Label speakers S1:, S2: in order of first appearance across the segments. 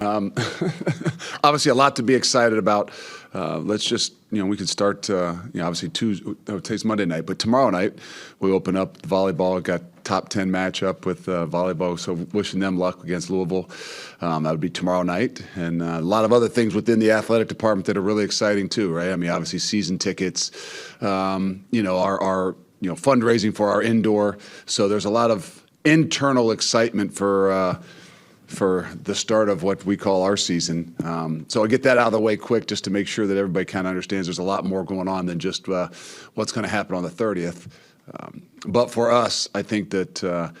S1: Obviously, a lot to be excited about. Let's just, we could start, obviously today's Monday night, but tomorrow night we open up volleyball. We've got top 10 matchup with volleyball, so wishing them luck against Louisville. That would be tomorrow night, and a lot of other things within the athletic department that are really exciting too, right? I mean, obviously season tickets, our fundraising for our indoor. So there's a lot of internal excitement for the start of what we call our season. So I'll get that out of the way quick just to make sure that everybody kind of understands there's a lot more going on than just what's going to happen on the 30th. But for us, I think that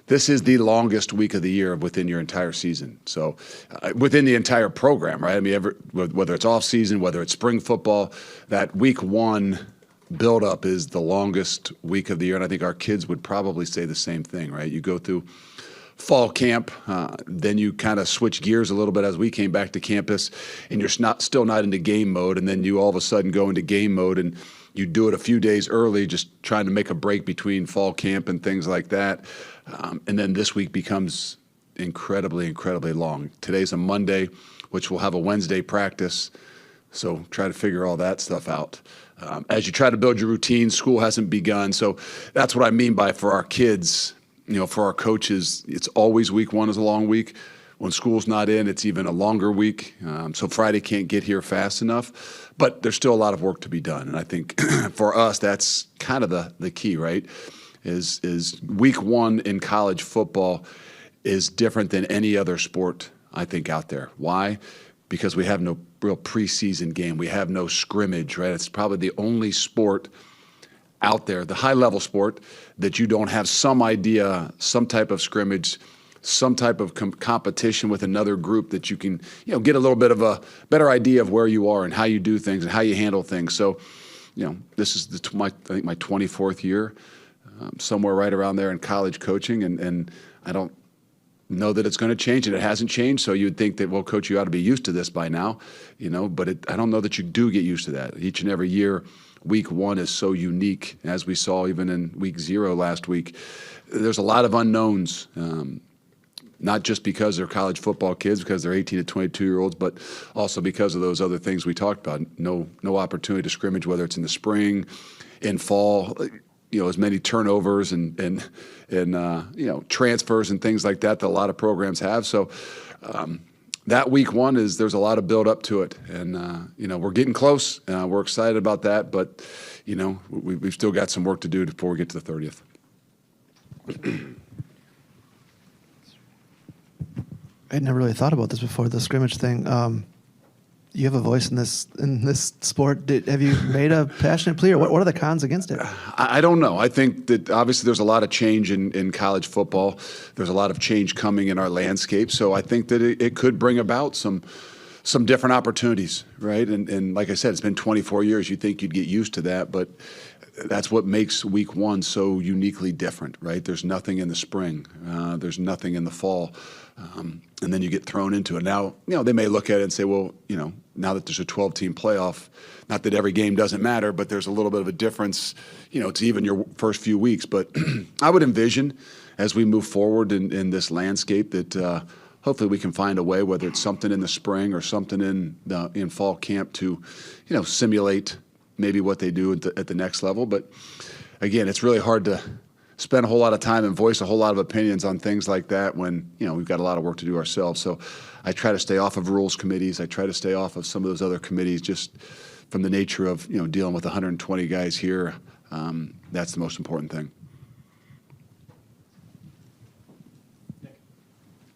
S1: this is the longest week of the year within your entire season. So within the entire program, right? I mean, whether it's off season, whether it's spring football, that week one buildup is the longest week of the year. And I think our kids would probably say the same thing, right? You go through fall camp, then you kind of switch gears a little bit as we came back to campus, and you're still not into game mode, and then you all of a sudden go into game mode, and you do it a few days early, just trying to make a break between fall camp and things like that, and then this week becomes incredibly, incredibly long. Today's a Monday, which will have a Wednesday practice, so try to figure all that stuff out. As you try to build your routine, school hasn't begun, so that's what I mean by for our kids. For our coaches, it's always week one is a long week. When school's not in, it's even a longer week. So Friday can't get here fast enough, but there's still a lot of work to be done. And I think for us, that's kind of the key, right? Is week one in college football is different than any other sport, I think, out there. Why? Because we have no real preseason game. We have no scrimmage, right? It's probably the only sport out there, the high-level sport, that you don't have some idea, some type of scrimmage, some type of competition with another group that you can, get a little bit of a better idea of where you are and how you do things and how you handle things. So, this is I think my 24th year, somewhere right around there in college coaching, and I don't know that it's going to change, and it hasn't changed. So you'd think that, well, Coach, you ought to be used to this by now, but I don't know that you do get used to that. Each and every year, week one is so unique, as we saw even in week 0 last week. There's a lot of unknowns, not just because they're college football kids, because they're 18 to 22-year-olds, but also because of those other things we talked about. No opportunity to scrimmage, whether it's in the spring, in fall, as many turnovers and transfers and things like that a lot of programs have. So that week one there's a lot of build up to it, and we're getting close. We're excited about that, but we've still got some work to do before we get to the 30th.
S2: I had never really thought about this before, the scrimmage thing. You have a voice in this sport. Have you made a passionate plea, or what are the cons against it?
S1: I don't know. I think that obviously there's a lot of change in college football. There's a lot of change coming in our landscape. So I think that it could bring about some different opportunities, right? And like I said, it's been 24 years. You'd think you'd get used to that, but that's what makes week one so uniquely different, right? There's nothing in the spring. There's nothing in the fall. And then you get thrown into it. Now, they may look at it and say, well, now that there's a 12-team playoff, not that every game doesn't matter, but there's a little bit of a difference, to even your first few weeks. But I would envision, as we move forward in this landscape, that hopefully we can find a way, whether it's something in the spring or something in fall camp, to, simulate maybe what they do at the next level. But again, it's really hard to spend a whole lot of time and voice a whole lot of opinions on things like that when, we've got a lot of work to do ourselves. So I try to stay off of rules committees. I try to stay off of some of those other committees just from the nature of, dealing with 120 guys here. That's the most important thing.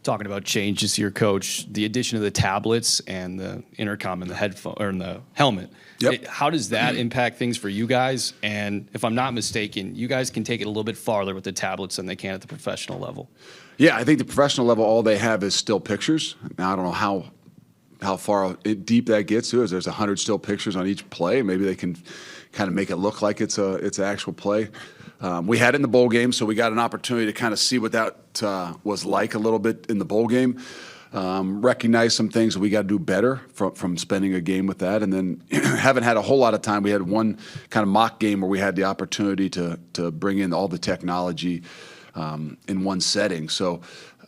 S3: Talking about changes here, Coach, the addition of the tablets and the intercom and the headphone or in the helmet.
S1: Yep.
S3: How does that impact things for you guys? And if I'm not mistaken, you guys can take it a little bit farther with the tablets than they can at the professional level.
S1: Yeah, I think the professional level, all they have is still pictures. Now, I don't know how far deep that gets to. Is there's 100 still pictures on each play? Maybe they can kind of make it look like it's an actual play. We had it in the bowl game, so we got an opportunity to kind of see what that was like a little bit in the bowl game. Recognize some things that we got to do better from spending a game with that. And then haven't had a whole lot of time. We had one kind of mock game where we had the opportunity to bring in all the technology in one setting. So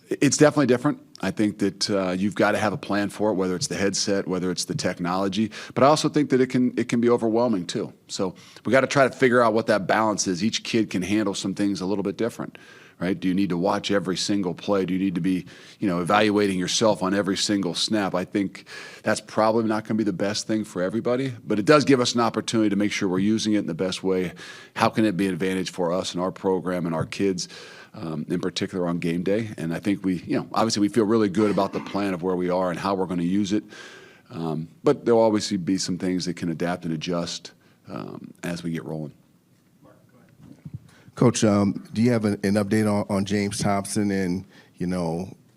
S1: it's definitely different. I think that you've got to have a plan for it, whether it's the headset, whether it's the technology. But I also think that it can be overwhelming too. So we got to try to figure out what that balance is. Each kid can handle some things a little bit different, right? Do you need to watch every single play? Do you need to be, evaluating yourself on every single snap? I think that's probably not going to be the best thing for everybody, but it does give us an opportunity to make sure we're using it in the best way. How can it be an advantage for us and our program and our kids? In particular on game day. And I think obviously we feel really good about the plan of where we are and how we're going to use it. But there'll obviously be some things that can adapt and adjust as we get rolling.
S4: Coach, do you have an update on James Thompson and,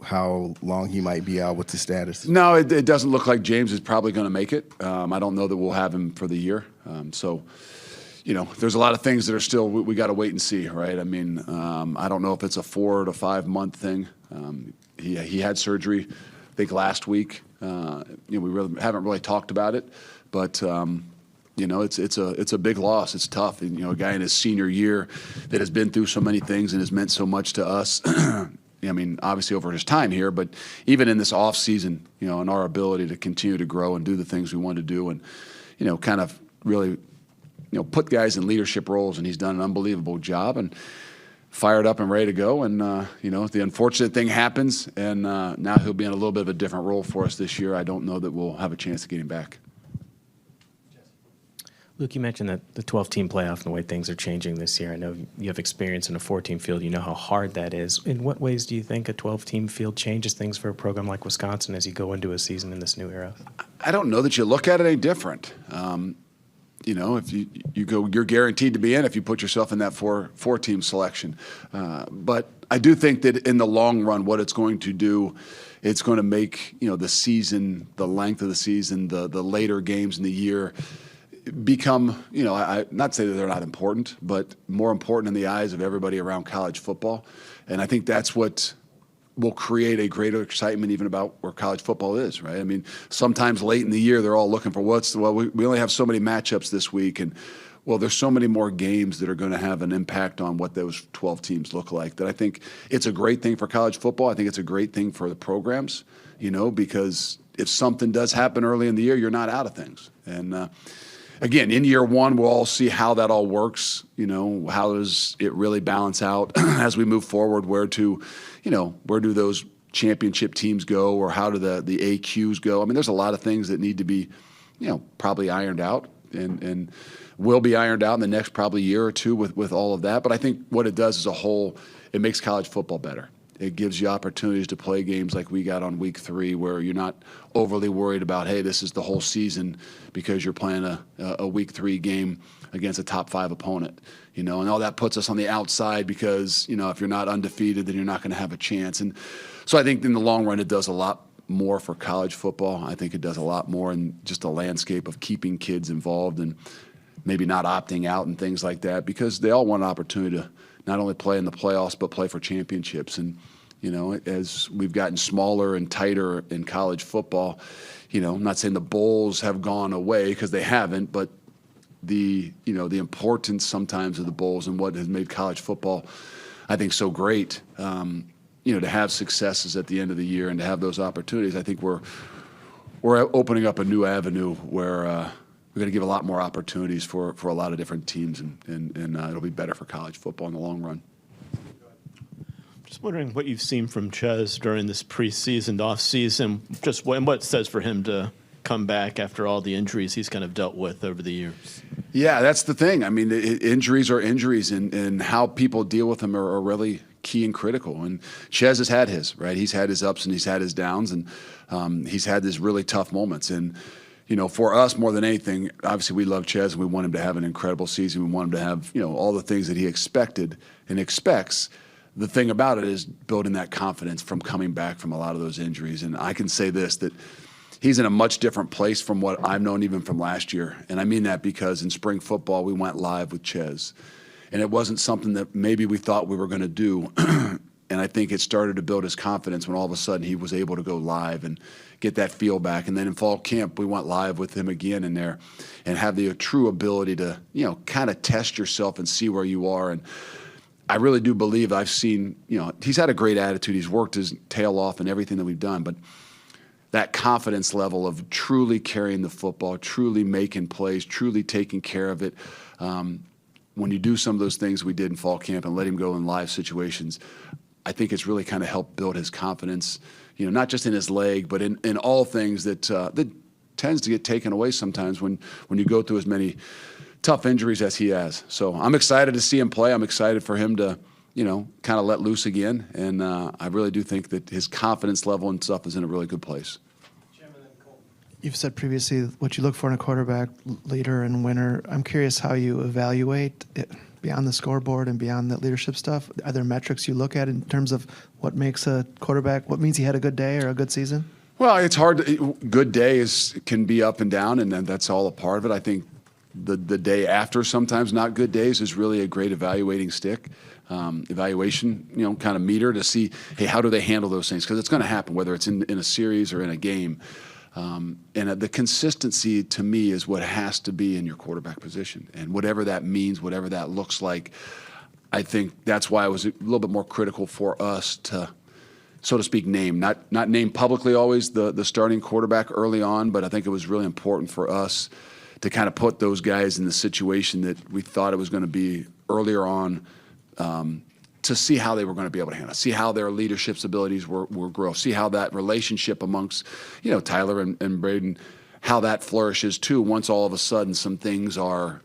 S4: how long he might be out with the status?
S1: No, it doesn't look like James is probably going to make it. I don't know that we'll have him for the year. There's a lot of things that are still we got to wait and see, right? I mean, I don't know if it's a 4 to 5 month thing. He had surgery, I think last week. We really haven't really talked about it, but it's a big loss. It's tough. And, a guy in his senior year that has been through so many things and has meant so much to us. I mean, obviously over his time here, but even in this off season, and our ability to continue to grow and do the things we want to do, and kind of really. Put guys in leadership roles, and he's done an unbelievable job and fired up and ready to go. And, the unfortunate thing happens, and now he'll be in a little bit of a different role for us this year. I don't know that we'll have a chance to get him back.
S5: Luke, you mentioned that the 12-team playoff and the way things are changing this year. I know you have experience in a 4-team field. You know how hard that is. In what ways do you think a 12-team field changes things for a program like Wisconsin as you go into a season in this new era?
S1: I don't know that you look at it any different. If you go, you're guaranteed to be in if you put yourself in that four-team selection. But I do think that in the long run, what it's going to do, it's going to make the season, the length of the season, the later games in the year become, I not say that they're not important, but more important in the eyes of everybody around college football. And I think that's what will create a greater excitement even about where college football is, right? I mean, sometimes late in the year, they're all looking for we only have so many matchups this week. And, there's so many more games that are going to have an impact on what those 12 teams look like that I think it's a great thing for college football. I think it's a great thing for the programs, because if something does happen early in the year, you're not out of things. And, again, in year one, we'll all see how that all works. How does it really balance out as we move forward? Where do those championship teams go, or how do the AQs go? I mean, there's a lot of things that need to be, probably ironed out and will be ironed out in the next probably year or two with all of that. But I think what it does as a whole, it makes college football better. It gives you opportunities to play games like we got on week 3 where you're not overly worried about, hey, this is the whole season because you're playing a week 3 game against a top 5 opponent, and all that puts us on the outside because, if you're not undefeated, then you're not going to have a chance. And so I think in the long run, it does a lot more for college football. I think it does a lot more in just a landscape of keeping kids involved and maybe not opting out and things like that because they all want an opportunity to not only play in the playoffs but play for championships. And as we've gotten smaller and tighter in college football, I'm not saying the bowls have gone away because they haven't, but the importance sometimes of the bowls and what has made college football, I think, so great, to have successes at the end of the year and to have those opportunities. I think we're opening up a new avenue where we're going to give a lot more opportunities for a lot of different teams, and it'll be better for college football in the long run.
S6: Just wondering what you've seen from Ches during this preseason, off-season, just what it says for him to come back after all the injuries he's kind of dealt with over the years.
S1: Yeah, that's the thing. I mean, injuries are injuries, and how people deal with them are really key and critical. And Ches has had his, right? He's had his ups and he's had his downs, and he's had these really tough moments. And, for us, more than anything, obviously we love Ches and we want him to have an incredible season. We want him to have, all the things that he expected and expects. The thing about it is building that confidence from coming back from a lot of those injuries. And I can say this, that he's in a much different place from what I've known even from last year. And I mean that because in spring football, we went live with Ches. And it wasn't something that maybe we thought we were going to do. And I think it started to build his confidence when all of a sudden he was able to go live and get that feel back. And then in fall camp, we went live with him again in there and have the true ability to, kind of test yourself and see where you are. And I really do believe I've seen, he's had a great attitude. He's worked his tail off in everything that we've done, but that confidence level of truly carrying the football, truly making plays, truly taking care of it. When you do some of those things we did in fall camp and let him go in live situations, I think it's really kind of helped build his confidence, not just in his leg, but in all things that tends to get taken away sometimes when you go through as many tough injuries as he has. So I'm excited to see him play. I'm excited for him to, kind of let loose again. And I really do think that his confidence level and stuff is in a really good place.
S2: You've said previously what you look for in a quarterback, leader and winner. I'm curious how you evaluate it beyond the scoreboard and beyond that leadership stuff. Are there metrics you look at in terms of what makes a quarterback, what means he had a good day or a good season?
S1: Well, it's hard. Good day can be up and down, and that's all a part of it. I think the day after sometimes not good days is really a great evaluation, kind of meter to see, hey, how do they handle those things? Because it's going to happen, whether it's in a series or in a game. And the consistency to me is what has to be in your quarterback position. And whatever that means, whatever that looks like, I think that's why it was a little bit more critical for us to, so to speak, not name publicly always the starting quarterback early on, but I think it was really important for us to kind of put those guys in the situation that we thought it was going to be earlier on, to see how they were going to be able to handle it, see how their leadership abilities were grow, see how that relationship amongst, Tyler and Braden, how that flourishes too once all of a sudden some things are,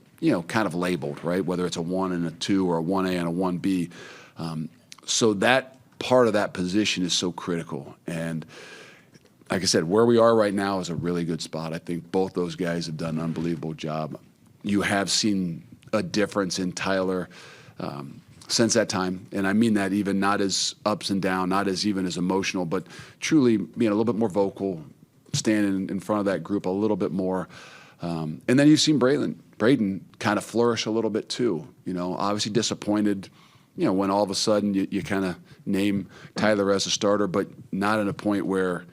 S1: kind of labeled, right? Whether it's a 1 and a 2 or a 1A and a 1B. So that part of that position is so critical. And like I said, where we are right now is a really good spot. I think both those guys have done an unbelievable job. You have seen a difference in Tyler since that time, and I mean that even not as ups and down, not as even as emotional, but truly being a little bit more vocal, standing in front of that group a little bit more. And then you've seen Braden kind of flourish a little bit too. Obviously disappointed, when all of a sudden you kind of name Tyler as a starter, but not at a point where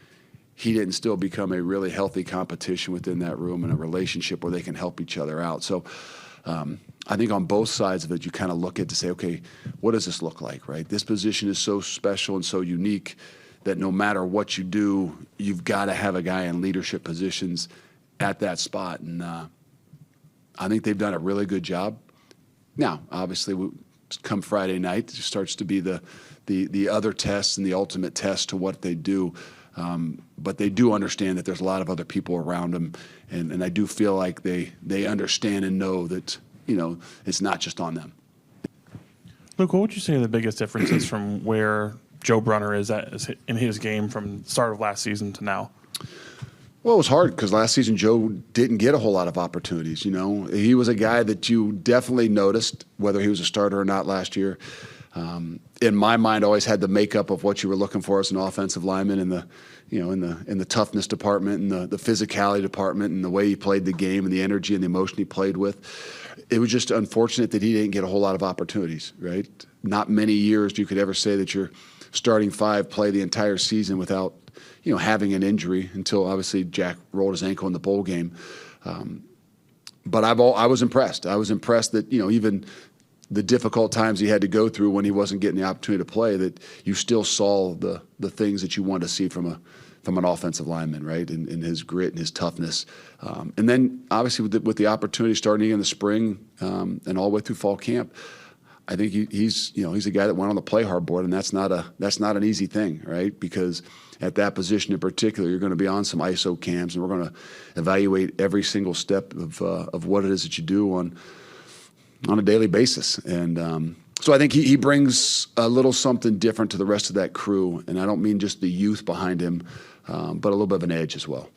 S1: he didn't still become a really healthy competition within that room and a relationship where they can help each other out. So I think on both sides of it, you kind of look at to say, okay, what does this look like, right? This position is so special and so unique that no matter what you do, you've got to have a guy in leadership positions at that spot. And I think they've done a really good job. Now, obviously, come Friday night, it starts to be the other test and the ultimate test to what they do. But they do understand that there's a lot of other people around them, and I do feel like they understand and know that, it's not just on them.
S7: Luke, what would you say are the biggest differences from where Joe Brunner is at in his game from the start of last season to now?
S1: Well, it was hard because last season Joe didn't get a whole lot of opportunities. He was a guy that you definitely noticed, whether he was a starter or not last year. In my mind, always had the makeup of what you were looking for as an offensive lineman in the toughness department and the physicality department and the way he played the game and the energy and the emotion he played with. It was just unfortunate that he didn't get a whole lot of opportunities, right? Not many years you could ever say that your starting five play the entire season without, having an injury until obviously Jack rolled his ankle in the bowl game. But I was impressed. I was impressed that, even the difficult times he had to go through when he wasn't getting the opportunity to play, that you still saw the things that you want to see from an offensive lineman, right? And his grit and his toughness. And then obviously with the opportunity starting in the spring and all the way through fall camp, I think he's a guy that went on the play hard board, and that's not an easy thing, right? Because at that position in particular, you're going to be on some ISO cams, and we're going to evaluate every single step of what it is that you do on a daily basis. And so I think he brings a little something different to the rest of that crew, and I don't mean just the youth behind him, but a little bit of an edge as well.